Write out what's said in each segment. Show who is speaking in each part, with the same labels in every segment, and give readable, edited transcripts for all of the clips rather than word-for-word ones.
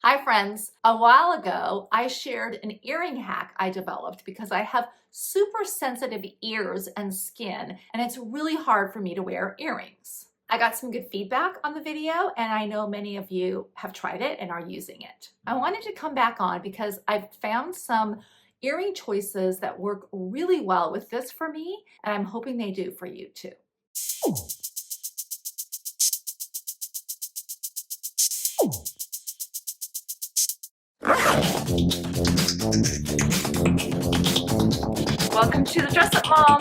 Speaker 1: Hi friends, a while ago I shared an earring hack I developed because I have super sensitive ears and skin and it's really hard for me to wear earrings. I got some good feedback on the video and I know many of you have tried it and are using it. I wanted to come back on because I've found some earring choices that work really well with this for me and I'm hoping they do for you too. Welcome to the Dress Up Mom.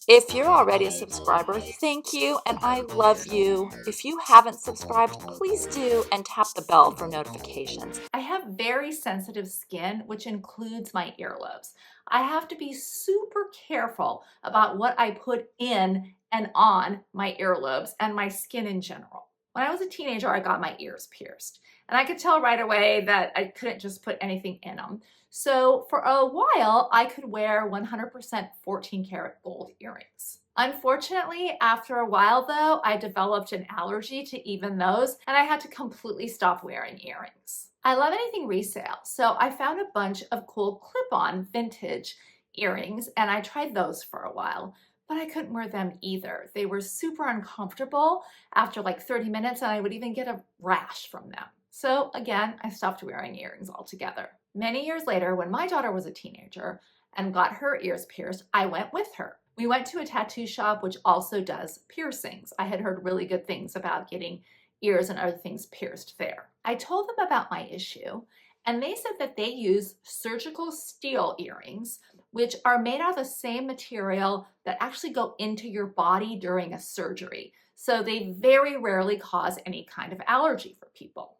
Speaker 1: If you're already a subscriber, thank you and I love you. If you haven't subscribed, please do and tap the bell for notifications. I have very sensitive skin, which includes my earlobes. I have to be super careful about what I put in and on my earlobes and my skin in general. When I was a teenager, I got my ears pierced. And I could tell right away that I couldn't just put anything in them. So for a while, I could wear 100% 14 karat gold earrings. Unfortunately, after a while though, I developed an allergy to even those and I had to completely stop wearing earrings. I love anything resale, so I found a bunch of cool clip-on vintage earrings and I tried those for a while, but I couldn't wear them either. They were super uncomfortable after like 30 minutes and I would even get a rash from them. So again, I stopped wearing earrings altogether. Many years later, when my daughter was a teenager and got her ears pierced, I went with her. We went to a tattoo shop which also does piercings. I had heard really good things about getting ears and other things pierced there. I told them about my issue and they said that they use surgical steel earrings, which are made out of the same material that actually go into your body during a surgery. So they very rarely cause any kind of allergy for people.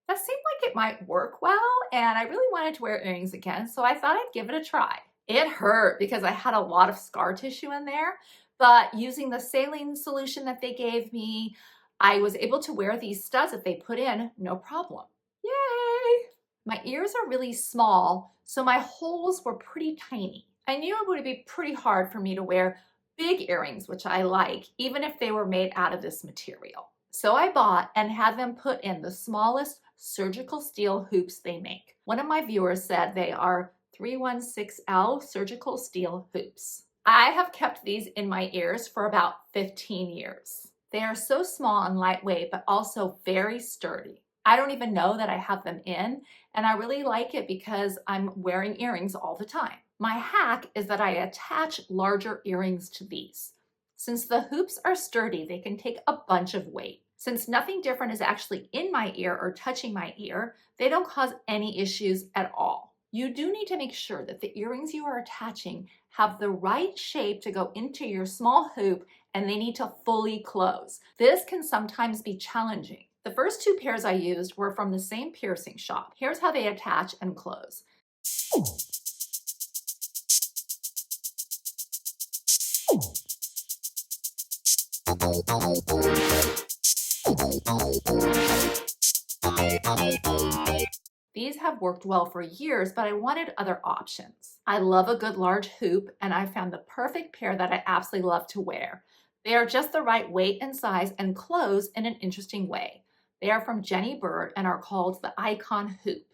Speaker 1: That seemed like it might work well, and I really wanted to wear earrings again, so I thought I'd give it a try. It hurt because I had a lot of scar tissue in there, but using the saline solution that they gave me, I was able to wear these studs that they put in, no problem. Yay! My ears are really small, so my holes were pretty tiny. I knew it would be pretty hard for me to wear big earrings, which I like, even if they were made out of this material. So I bought and had them put in the smallest surgical steel hoops they make. One of my viewers said they are 316L surgical steel hoops. I have kept these in my ears for about 15 years. They are so small and lightweight, but also very sturdy. I don't even know that I have them in, and I really like it because I'm wearing earrings all the time. My hack is that I attach larger earrings to these. Since the hoops are sturdy, they can take a bunch of weight. Since nothing different is actually in my ear or touching my ear, they don't cause any issues at all. You do need to make sure that the earrings you are attaching have the right shape to go into your small hoop and they need to fully close. This can sometimes be challenging. The first two pairs I used were from the same piercing shop. Here's how they attach and close. These have worked well for years, but I wanted other options. I love a good large hoop, and I found the perfect pair that I absolutely love to wear. They are just the right weight and size and close in an interesting way. They are from Jenny Bird and are called the Icon Hoop.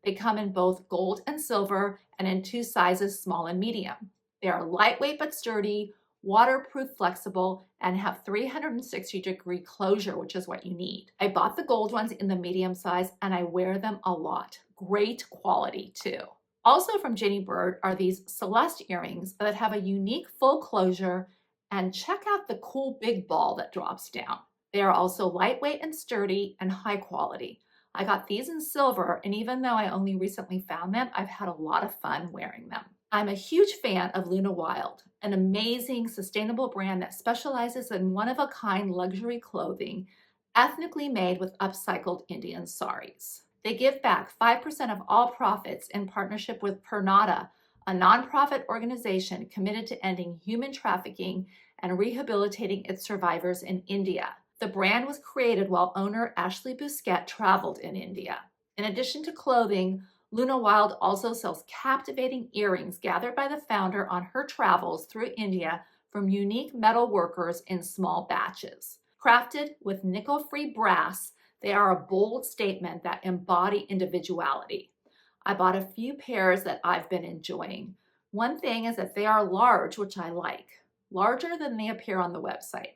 Speaker 1: They come in both gold and silver and in two sizes, small and medium. They are lightweight but sturdy, waterproof, flexible, and have 360-degree closure, which is what you need. I bought the gold ones in the medium size and I wear them a lot. Great quality too. Also from Jenny Bird are these Celeste earrings that have a unique full closure, and check out the cool big ball that drops down. They are also lightweight and sturdy and high quality. I got these in silver, and even though I only recently found them, I've had a lot of fun wearing them. I'm a huge fan of Luna Wild, an amazing sustainable brand that specializes in one-of-a-kind luxury clothing, ethnically made with upcycled Indian saris. They give back 5% of all profits in partnership with Purnata, a nonprofit organization committed to ending human trafficking and rehabilitating its survivors in India. The brand was created while owner Ashley Busquet traveled in India. In addition to clothing, Luna Wild also sells captivating earrings gathered by the founder on her travels through India from unique metal workers in small batches. Crafted with nickel-free brass, They are a bold statement that embody individuality. I bought a few pairs that I've been enjoying. One thing is that they are large, which I like, larger than they appear on the website.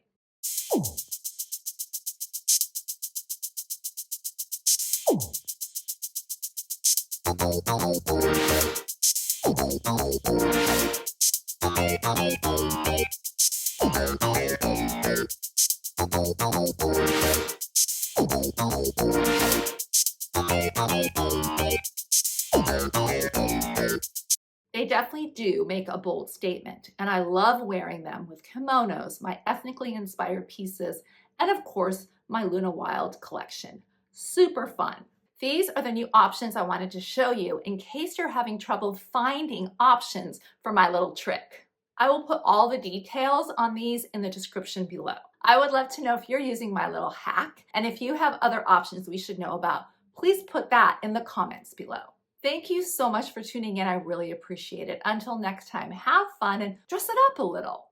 Speaker 1: They definitely do make a bold statement, and I love wearing them with kimonos, my ethnically inspired pieces, and of course, my Luna Wild collection. Super fun. These are the new options I wanted to show you in case you're having trouble finding options for my little trick. I will put all the details on these in the description below. I would love to know if you're using my little hack, and if you have other options we should know about, please put that in the comments below. Thank you so much for tuning in. I really appreciate it. Until next time, have fun and dress it up a little.